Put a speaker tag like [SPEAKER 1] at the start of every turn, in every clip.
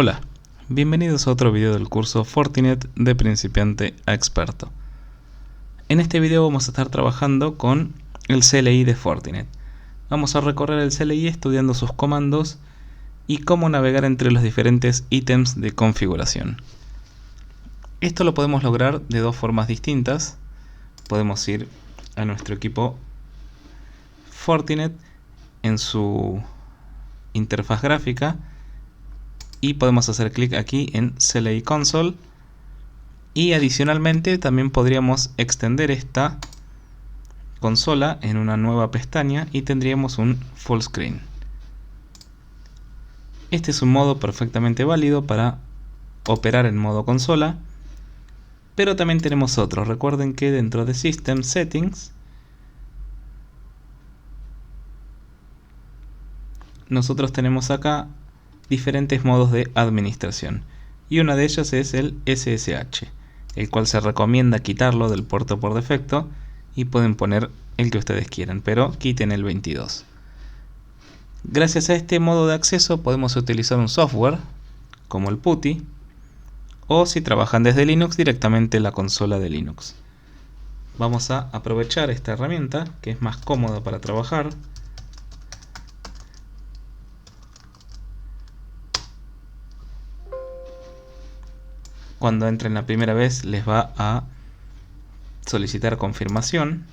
[SPEAKER 1] Hola, bienvenidos a otro video del curso Fortinet de principiante a experto. En este video vamos a estar trabajando con el CLI de Fortinet. Vamos a recorrer el CLI estudiando sus comandos y cómo navegar entre los diferentes ítems de configuración. Esto lo podemos lograr de dos formas distintas. Podemos ir a nuestro equipo Fortinet en su interfaz gráfica y podemos hacer clic aquí en CLI Console, y adicionalmente también podríamos extender esta consola en una nueva pestaña y tendríamos un full screen. Este es un modo perfectamente válido para operar en modo consola, pero también tenemos otro. Recuerden que dentro de System Settings nosotros tenemos acá diferentes modos de administración, y una de ellas es el SSH, el cual se recomienda quitarlo del puerto por defecto, y pueden poner el que ustedes quieran, pero quiten el 22. Gracias a este modo de acceso podemos utilizar un software como el PuTTY, o si trabajan desde Linux, directamente la consola de Linux. Vamos a aprovechar esta herramienta que es más cómoda para trabajar. Cuando entren la primera vez les va a solicitar confirmación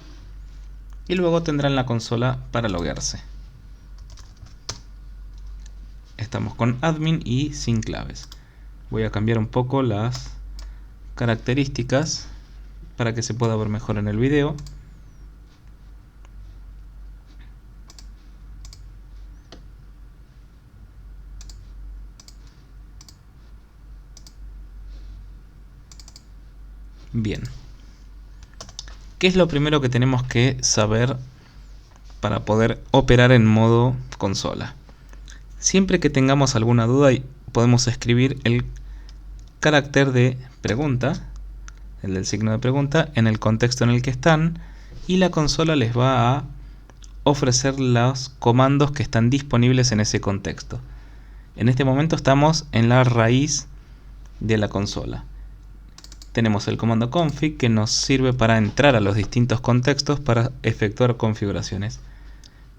[SPEAKER 1] y luego tendrán la consola para loguearse. Estamos con admin y sin claves. Voy a cambiar un poco las características para que se pueda ver mejor en el video. Bien. ¿Qué es lo primero que tenemos que saber para poder operar en modo consola? Siempre que tengamos alguna duda podemos escribir el carácter de pregunta, el del signo de pregunta, en el contexto en el que están, y la consola les va a ofrecer los comandos que están disponibles en ese contexto. En este momento estamos en la raíz de la consola. Tenemos el comando config, que nos sirve para entrar a los distintos contextos para efectuar configuraciones.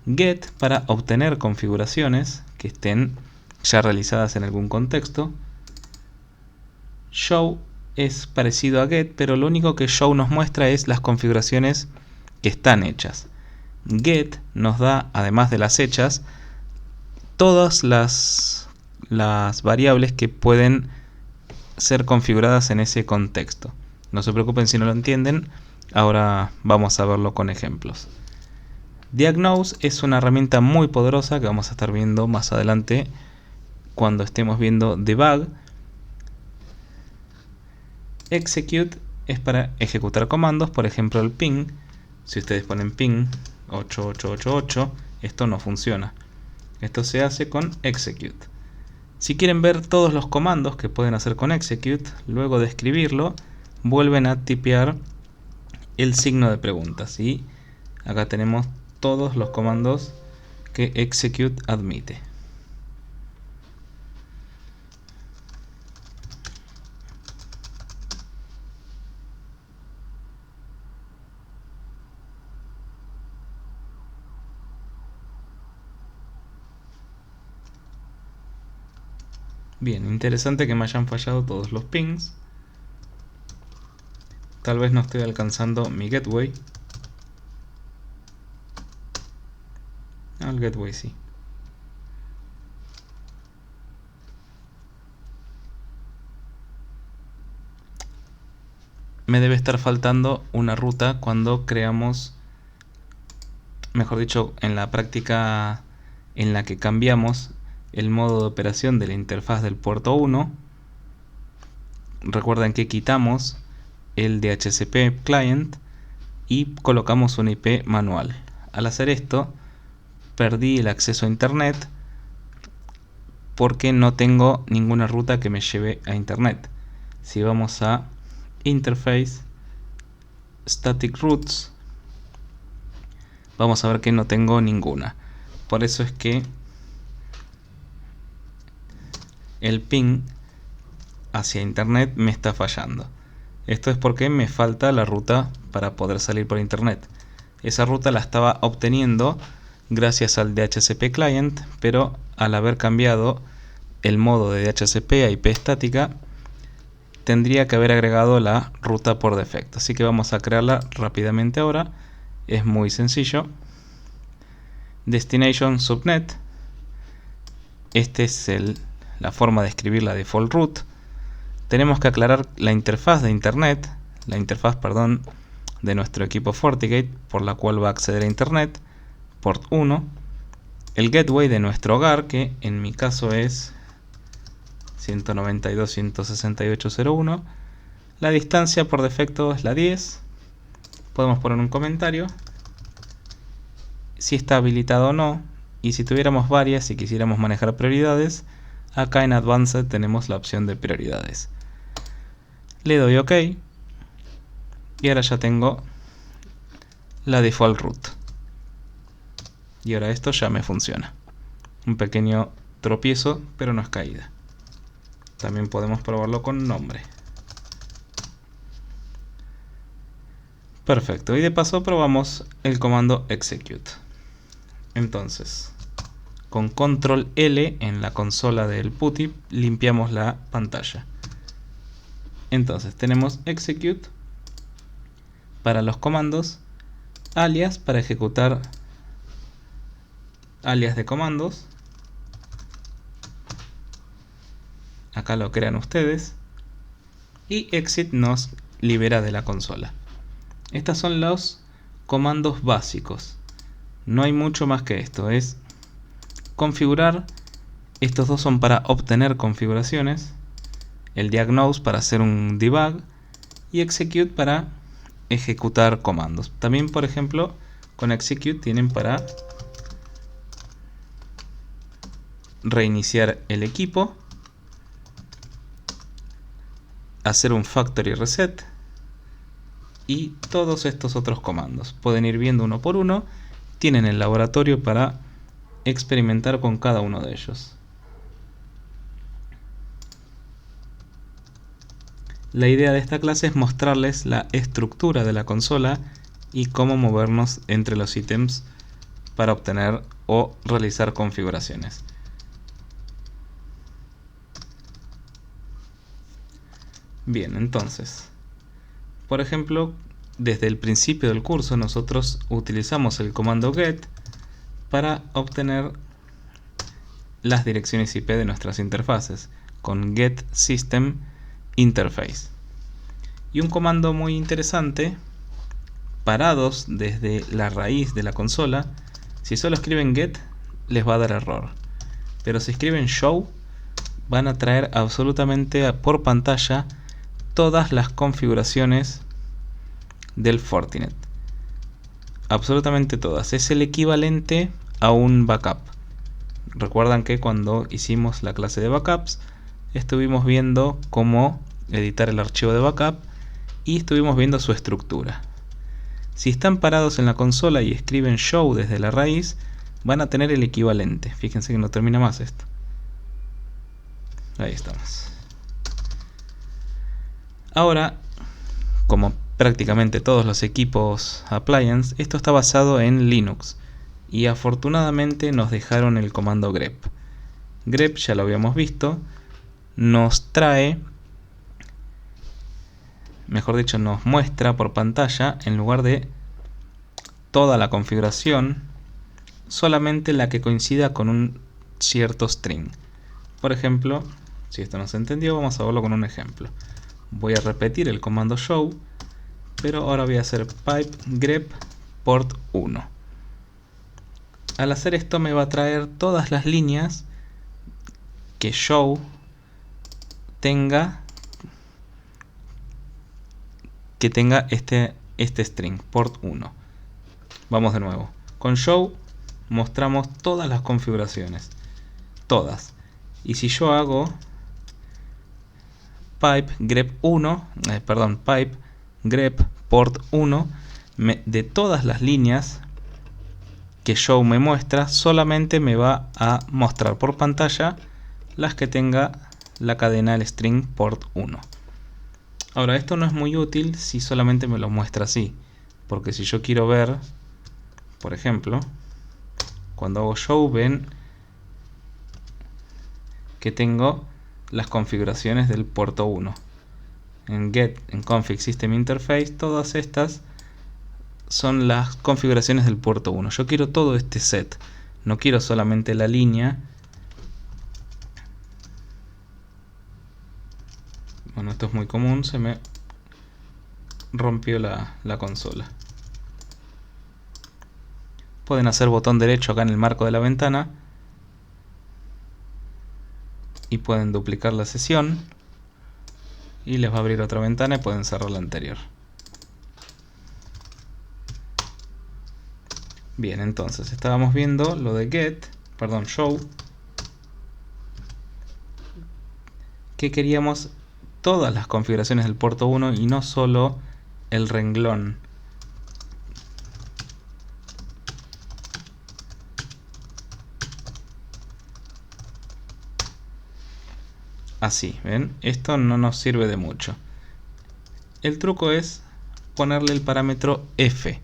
[SPEAKER 1] Get para obtener configuraciones que estén ya realizadas en algún contexto. Show es parecido a get, pero lo único que show nos muestra es las configuraciones que están hechas. Get nos da, además de las hechas, todas las variables que pueden ser configuradas en ese contexto. No se preocupen si no lo entienden, ahora vamos a verlo con ejemplos. Diagnose es una herramienta muy poderosa que vamos a estar viendo más adelante cuando estemos viendo debug. Execute es para ejecutar comandos, por ejemplo el ping. Si ustedes ponen ping 8888, esto no funciona. Esto se hace con execute. Si quieren ver todos los comandos que pueden hacer con execute, luego de escribirlo, vuelven a tipear el signo de preguntas. Y acá tenemos todos los comandos que execute admite. Bien, interesante que me hayan fallado todos los pings. Tal vez no estoy alcanzando mi gateway. El gateway sí. Me debe estar faltando una ruta cuando creamos, mejor dicho, en la práctica en la que cambiamos el modo de operación de la interfaz del puerto 1. Recuerden que quitamos el DHCP client y colocamos una IP manual. Al hacer esto, perdí el acceso a internet porque no tengo ninguna ruta que me lleve a internet. Si vamos a Interface, Static Routes, vamos a ver que no tengo ninguna. Por eso es que el ping hacia internet me está fallando. Esto es porque me falta la ruta para poder salir por internet. Esa ruta la estaba obteniendo gracias al DHCP client, pero al haber cambiado el modo de DHCP a IP estática, tendría que haber agregado la ruta por defecto. Así que vamos a crearla rápidamente ahora. Es muy sencillo. Destination subnet. Esta es la forma de escribir la default root. Tenemos que aclarar la interfaz de internet, de nuestro equipo FortiGate, por la cual va a acceder a internet, port 1, el gateway de nuestro hogar, que en mi caso es 192.168.0.1, la distancia por defecto es la 10, podemos poner un comentario, si está habilitado o no, y si tuviéramos varias y quisiéramos manejar prioridades, acá en Advanced tenemos la opción de prioridades. Le doy OK y ahora ya tengo la default root. Y ahora esto ya me funciona. Un pequeño tropiezo, pero no es caída. También podemos probarlo con nombre. Perfecto, y de paso probamos el comando execute. Entonces, con control L en la consola del PuTTY limpiamos la pantalla. Entonces tenemos execute para los comandos, alias para ejecutar alias de comandos. Acá lo crean ustedes. Y exit nos libera de la consola. Estos son los comandos básicos. No hay mucho más que esto. Es configurar. Estos dos son para obtener configuraciones. El diagnose para hacer un debug. Y execute para ejecutar comandos. También, por ejemplo, con execute tienen para reiniciar el equipo, hacer un factory reset y todos estos otros comandos. Pueden ir viendo uno por uno. Tienen el laboratorio para experimentar con cada uno de ellos. La idea de esta clase es mostrarles la estructura de la consola y cómo movernos entre los ítems para obtener o realizar configuraciones. Bien, entonces, por ejemplo, desde el principio del curso nosotros utilizamos el comando get para obtener las direcciones IP de nuestras interfaces con get system interface. Y un comando muy interesante, parados desde la raíz de la consola, si solo escriben get les va a dar error, pero si escriben show van a traer absolutamente por pantalla todas las configuraciones del Fortinet, absolutamente todas. Es el equivalente a un backup. Recuerdan que cuando hicimos la clase de backups estuvimos viendo cómo editar el archivo de backup y estuvimos viendo su estructura. Si están parados en la consola y escriben show desde la raíz, van a tener el equivalente. Fíjense que no termina más esto. Ahí estamos. Ahora, como prácticamente todos los equipos appliance, esto está basado en Linux y afortunadamente nos dejaron el comando grep. Grep ya lo habíamos visto, nos trae, mejor dicho, nos muestra por pantalla, en lugar de toda la configuración, solamente la que coincida con un cierto string. Por ejemplo, si esto no se entendió, vamos a verlo con un ejemplo. Voy a repetir el comando show, pero ahora voy a hacer pipe grep port 1. Al hacer esto me va a traer todas las líneas que show tenga este string, port 1. Vamos de nuevo. Con show mostramos todas las configuraciones. Todas. Y si yo hago pipe grep 1, pipe grep port 1, de todas las líneas que show me muestra, solamente me va a mostrar por pantalla las que tenga la cadena, el string port 1. Ahora, esto no es muy útil si solamente me lo muestra así, porque si yo quiero ver, por ejemplo, cuando hago show, ven que tengo las configuraciones del puerto 1. En get, en config system interface, todas estas son las configuraciones del puerto 1. Yo quiero todo este set, no quiero solamente la línea. Bueno, esto es muy común, se me rompió la consola. Pueden hacer botón derecho acá en el marco de la ventana y pueden duplicar la sesión y les va a abrir otra ventana y pueden cerrar la anterior. Bien, entonces estábamos viendo lo de show, que queríamos todas las configuraciones del puerto 1 y no solo el renglón. Así, ¿ven? Esto no nos sirve de mucho. El truco es ponerle el parámetro f.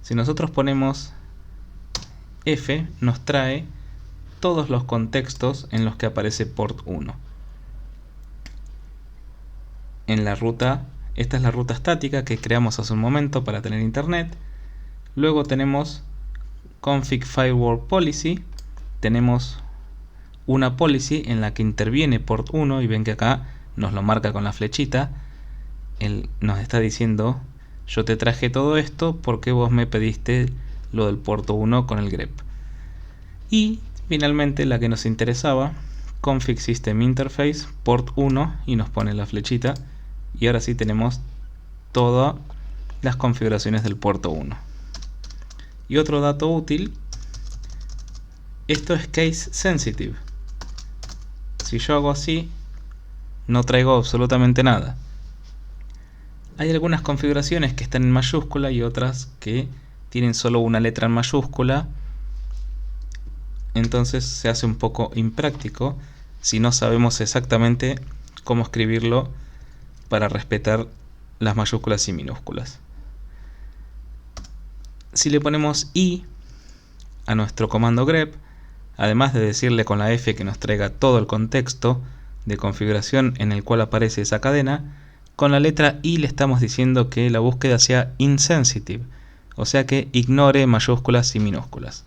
[SPEAKER 1] Si nosotros ponemos f, nos trae todos los contextos en los que aparece port 1. En la ruta, esta es la ruta estática que creamos hace un momento para tener internet. Luego tenemos config firewall policy, tenemos una policy en la que interviene port 1 y ven que acá nos lo marca con la flechita. Él nos está diciendo: yo te traje todo esto porque vos me pediste lo del puerto 1 con el grep. Y finalmente la que nos interesaba, config system interface port 1, y nos pone la flechita, y ahora sí tenemos todas las configuraciones del puerto 1. Y otro dato útil, esto es case sensitive. Si yo hago así, no traigo absolutamente nada. Hay algunas configuraciones que están en mayúscula y otras que tienen solo una letra en mayúscula. Entonces se hace un poco impráctico si no sabemos exactamente cómo escribirlo para respetar las mayúsculas y minúsculas. Si le ponemos i a nuestro comando grep, además de decirle con la f que nos traiga todo el contexto de configuración en el cual aparece esa cadena, con la letra i le estamos diciendo que la búsqueda sea insensitive, o sea que ignore mayúsculas y minúsculas.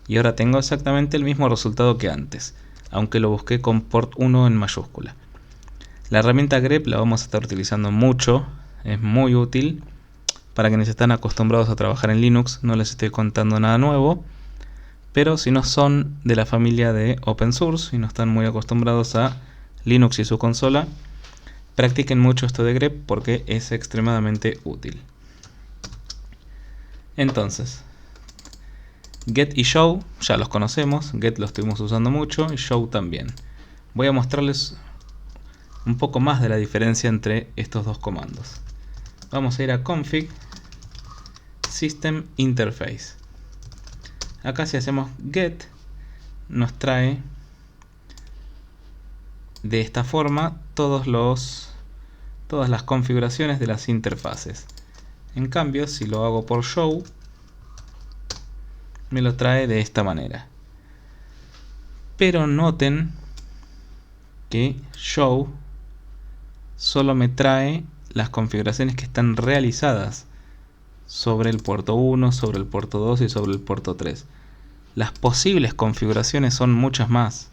[SPEAKER 1] Y ahora tengo exactamente el mismo resultado que antes, aunque lo busqué con port 1 en mayúscula. La herramienta grep la vamos a estar utilizando mucho, es muy útil. Para quienes están acostumbrados a trabajar en Linux, no les estoy contando nada nuevo, pero si no son de la familia de open source y no están muy acostumbrados a Linux y su consola, practiquen mucho esto de grep porque es extremadamente útil. Entonces, get y show ya los conocemos, get lo estuvimos usando mucho y show también. Voy a mostrarles un poco más de la diferencia entre estos dos comandos. Vamos a ir a config system interface. Acá si hacemos get, nos trae de esta forma todas las configuraciones de las interfaces. En cambio, si lo hago por show, me lo trae de esta manera. Pero noten que show solo me trae las configuraciones que están realizadas sobre el puerto 1, sobre el puerto 2 y sobre el puerto 3. Las posibles configuraciones son muchas más.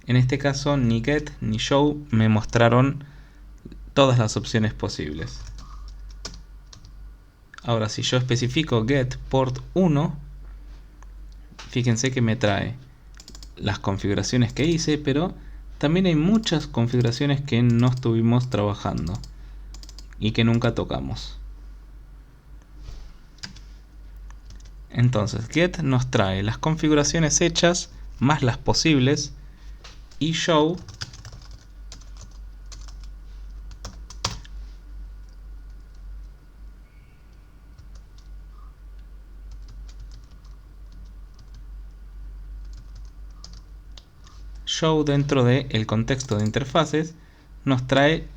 [SPEAKER 1] En este caso ni get ni show me mostraron todas las opciones posibles. Ahora si yo especifico get port 1, fíjense que me trae las configuraciones que hice, pero también hay muchas configuraciones que no estuvimos trabajando y que nunca tocamos. Entonces get nos trae las configuraciones hechas más las posibles, y show show dentro del contexto de interfaces nos trae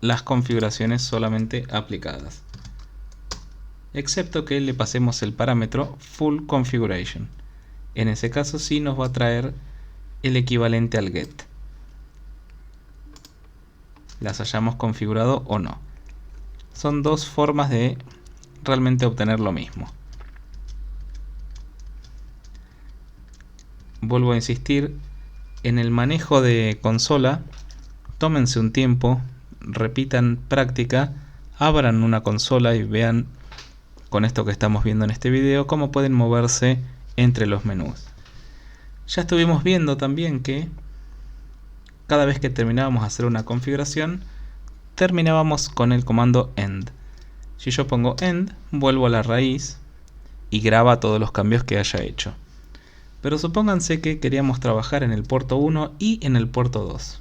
[SPEAKER 1] las configuraciones solamente aplicadas, excepto que le pasemos el parámetro full configuration. En ese caso sí nos va a traer el equivalente al get, las hayamos configurado o no. Son dos formas de realmente obtener lo mismo. Vuelvo a insistir, en el manejo de consola, tómense un tiempo, repitan práctica, abran una consola y vean con esto que estamos viendo en este video cómo pueden moverse entre los menús. Ya estuvimos viendo también que cada vez que terminábamos de hacer una configuración, terminábamos con el comando end. Si yo pongo end, vuelvo a la raíz y graba todos los cambios que haya hecho. Pero supónganse que queríamos trabajar en el puerto 1 y en el puerto 2.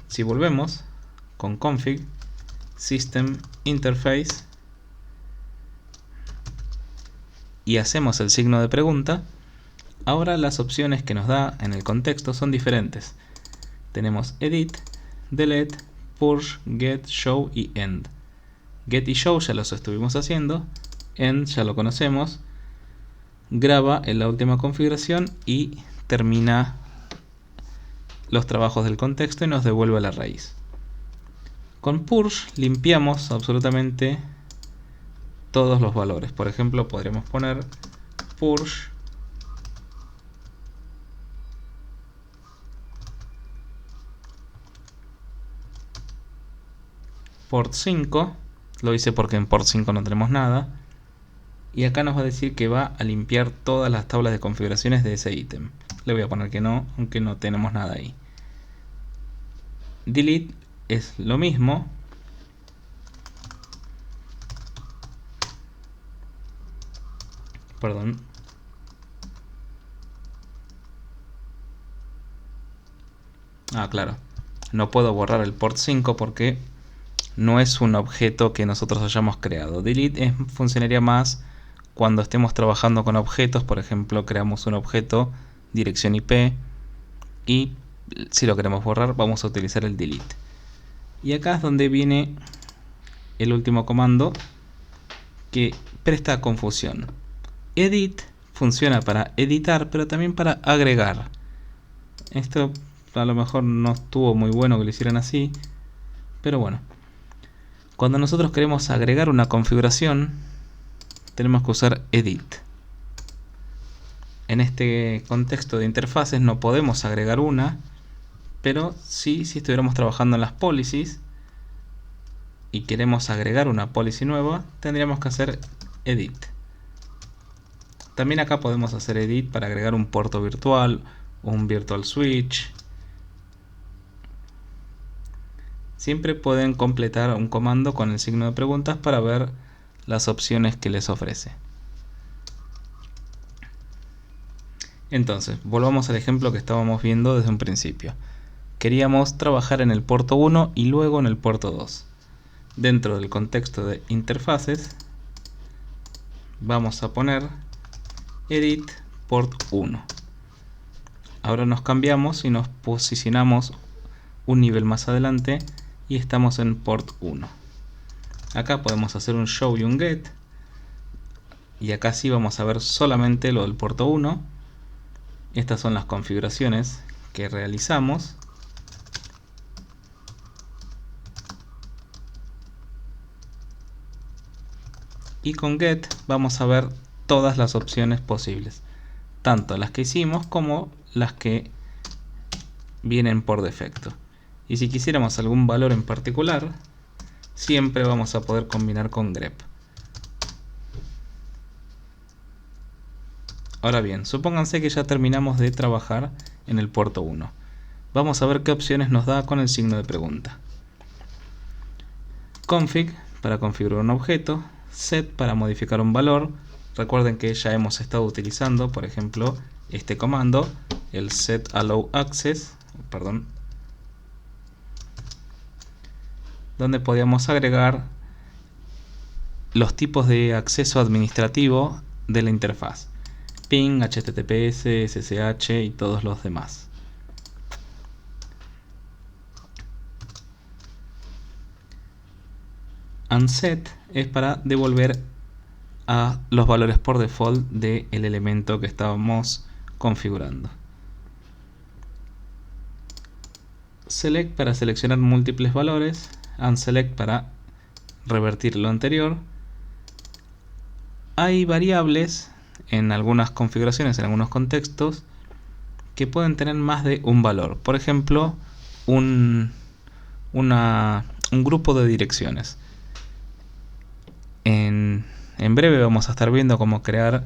[SPEAKER 1] Si volvemos con config, system interface y hacemos el signo de pregunta, ahora las opciones que nos da en el contexto son diferentes. Tenemos edit, delete, push, get, show y end. Get y show ya los estuvimos haciendo, end ya lo conocemos. Graba en la última configuración y termina los trabajos del contexto y nos devuelve a la raíz. Con push limpiamos absolutamente todos los valores. Por ejemplo, podríamos poner push port 5. Lo hice porque en port 5 no tenemos nada. Y acá nos va a decir que va a limpiar todas las tablas de configuraciones de ese ítem. Le voy a poner que no, aunque no tenemos nada ahí. Delete es lo mismo. Perdón. Claro. No puedo borrar el port 5 porque no es un objeto que nosotros hayamos creado. Delete funcionaría más cuando estemos trabajando con objetos. Por ejemplo, creamos un objeto, dirección IP, y si lo queremos borrar vamos a utilizar el delete. Y acá es donde viene el último comando que presta confusión. Edit funciona para editar, pero también para agregar. Esto a lo mejor no estuvo muy bueno que lo hicieran así, pero bueno. Cuando nosotros queremos agregar una configuración, tenemos que usar edit. En este contexto de interfaces no podemos agregar una, pero sí, si estuviéramos trabajando en las policies y queremos agregar una policy nueva, tendríamos que hacer edit. También acá podemos hacer edit para agregar un puerto virtual o un virtual switch. Siempre pueden completar un comando con el signo de preguntas para ver las opciones que les ofrece. Entonces, volvamos al ejemplo que estábamos viendo desde un principio. Queríamos trabajar en el puerto 1 y luego en el puerto 2. Dentro del contexto de interfaces, vamos a poner edit port 1. Ahora nos cambiamos y nos posicionamos un nivel más adelante y estamos en port 1. Acá podemos hacer un show y un get, y acá sí vamos a ver solamente lo del puerto 1. Estas son las configuraciones que realizamos. Y con get vamos a ver todas las opciones posibles, tanto las que hicimos como las que vienen por defecto. Y si quisiéramos algún valor en particular, siempre vamos a poder combinar con grep. Ahora bien, supónganse que ya terminamos de trabajar en el puerto 1. Vamos a ver qué opciones nos da con el signo de pregunta. Config para configurar un objeto, set para modificar un valor. Recuerden que ya hemos estado utilizando, por ejemplo, este comando, el set allow access, donde podíamos agregar los tipos de acceso administrativo de la interfaz. ping, https, ssh y todos los demás. Unset es para devolver a los valores por default del elemento que estábamos configurando. Select para seleccionar múltiples valores. Unselect para revertir lo anterior. Hay variables en algunas configuraciones, en algunos contextos, que pueden tener más de un valor. Por ejemplo, un grupo de direcciones. En breve vamos a estar viendo cómo crear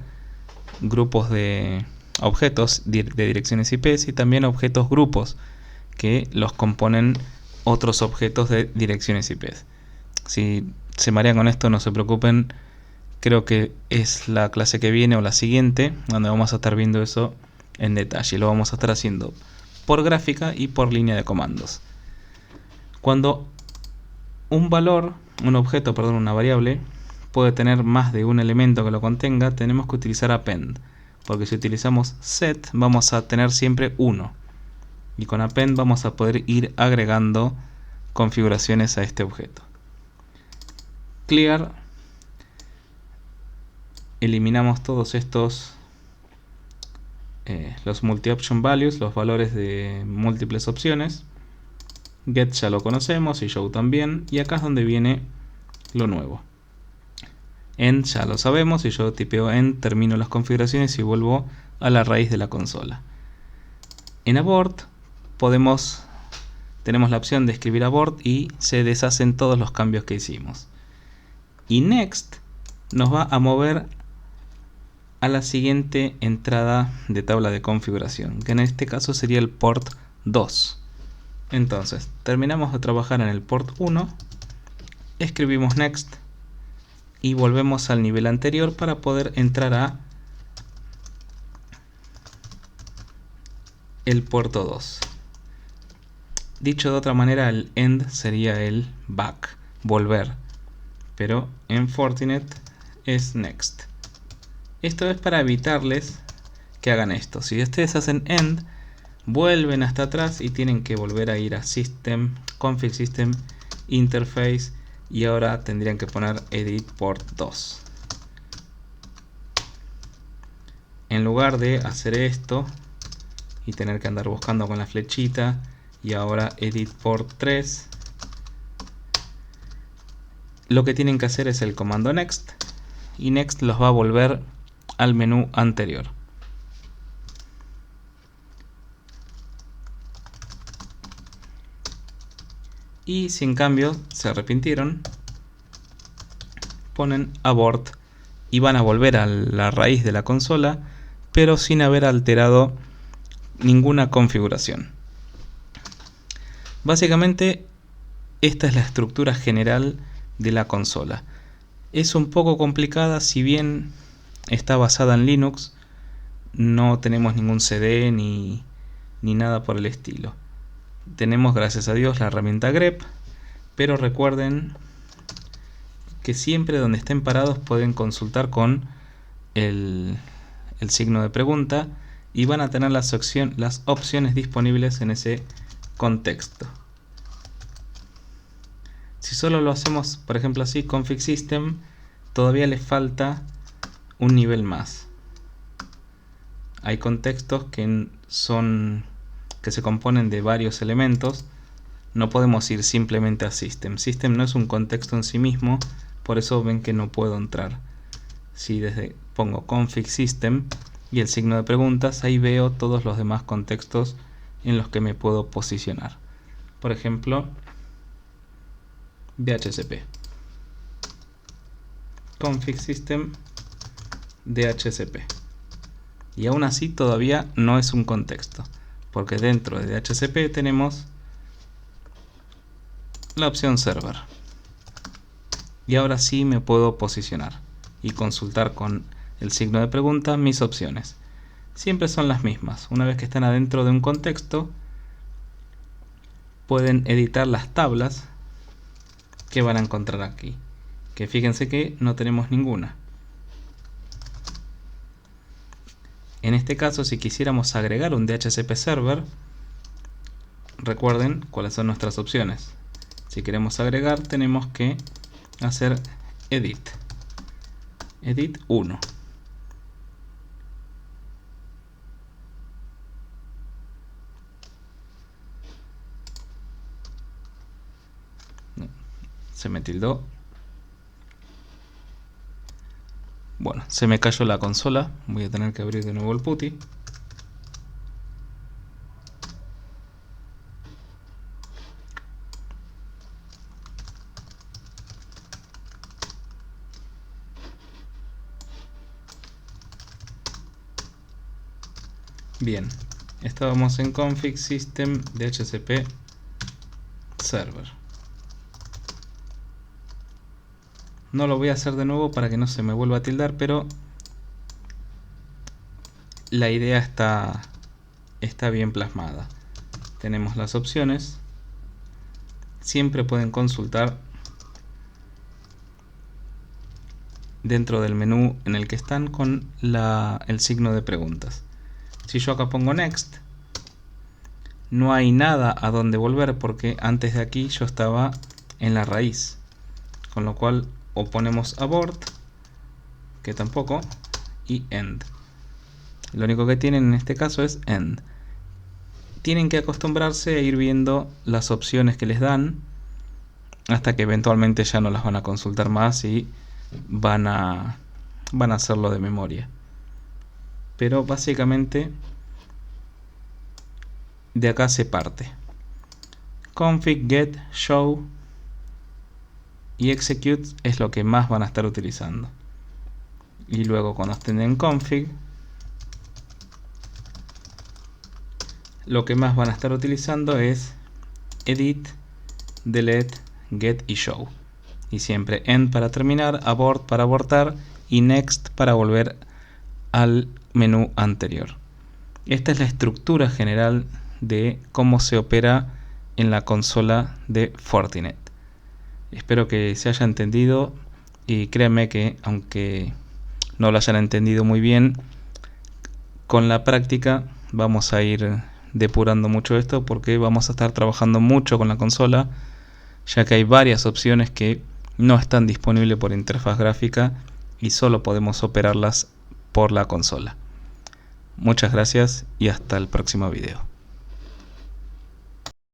[SPEAKER 1] grupos de objetos de direcciones IP y también objetos grupos que los componen otros objetos de direcciones IP. Si se marean con esto, no se preocupen. Creo que es la clase que viene o la siguiente donde vamos a estar viendo eso en detalle. Lo vamos a estar haciendo por gráfica y por línea de comandos. Cuando una variable puede tener más de un elemento que lo contenga, tenemos que utilizar append, porque si utilizamos set vamos a tener siempre uno, y con append vamos a poder ir agregando configuraciones a este objeto. Clear, eliminamos todos estos los multi-option values, los valores de múltiples opciones. Get ya lo conocemos y show también, y acá es donde viene lo nuevo. End ya lo sabemos, y yo tipeo end, termino las configuraciones y vuelvo a la raíz de la consola. En abort tenemos la opción de escribir abort y se deshacen todos los cambios que hicimos. Y next nos va a mover a la siguiente entrada de tabla de configuración, que en este caso sería el port 2. Entonces, terminamos de trabajar en el port 1, escribimos next y volvemos al nivel anterior para poder entrar a el puerto 2. Dicho de otra manera, el end sería el back, volver, pero en Fortinet es next. Esto es para evitarles que hagan esto. Si ustedes hacen end, vuelven hasta atrás y tienen que volver a ir a System, Config System, Interface, y ahora tendrían que poner Edit Port 2. En lugar de hacer esto y tener que andar buscando con la flechita, y ahora Edit Port 3, lo que tienen que hacer es el comando Next, y Next los va a volver al menú anterior. Y si en cambio se arrepintieron, ponen abort y van a volver a la raíz de la consola, pero sin haber alterado ninguna configuración. Básicamente esta es la estructura general de la consola. Es un poco complicada, si bien está basada en Linux, no tenemos ningún CD ni nada por el estilo. Tenemos, gracias a Dios, la herramienta grep, pero recuerden que siempre donde estén parados pueden consultar con el signo de pregunta y van a tener las opciones disponibles en ese contexto. Si solo lo hacemos, por ejemplo así, config system, todavía les falta un nivel más. Hay contextos que se componen de varios elementos. No podemos ir simplemente a System. System no es un contexto en sí mismo, por eso ven que no puedo entrar. Si pongo config system y el signo de preguntas, ahí veo todos los demás contextos en los que me puedo posicionar. Por ejemplo, DHCP. Config system DHCP. Y aún así todavía no es un contexto, porque dentro de DHCP tenemos la opción server. Y ahora sí me puedo posicionar y consultar con el signo de pregunta mis opciones. Siempre son las mismas. Una vez que están adentro de un contexto, pueden editar las tablas que van a encontrar aquí. Que fíjense que no tenemos ninguna. En este caso, si quisiéramos agregar un DHCP server, recuerden cuáles son nuestras opciones. Si queremos agregar, tenemos que hacer edit 1. Se me tildó. Bueno, se me cayó la consola. Voy a tener que abrir de nuevo el PuTTY. Bien, estábamos en config system DHCP server. No lo voy a hacer de nuevo para que no se me vuelva a tildar, pero la idea está bien plasmada. Tenemos las opciones. Siempre pueden consultar dentro del menú en el que están con el signo de preguntas. Si yo acá pongo next, no hay nada a donde volver porque antes de aquí yo estaba en la raíz, con lo cual o ponemos abort, que tampoco, y end. Lo único que tienen en este caso es end. Tienen que acostumbrarse a ir viendo las opciones que les dan hasta que eventualmente ya no las van a consultar más y van a hacerlo de memoria. Pero básicamente de acá se parte. Config, get, show y execute es lo que más van a estar utilizando. Y luego cuando estén en config, lo que más van a estar utilizando es edit, delete, get y show. Y siempre end para terminar, abort para abortar y next para volver al menú anterior. Esta es la estructura general de cómo se opera en la consola de Fortinet. Espero que se haya entendido y créanme que aunque no lo hayan entendido muy bien, con la práctica vamos a ir depurando mucho esto porque vamos a estar trabajando mucho con la consola, ya que hay varias opciones que no están disponibles por interfaz gráfica y solo podemos operarlas por la consola. Muchas gracias y hasta el próximo video.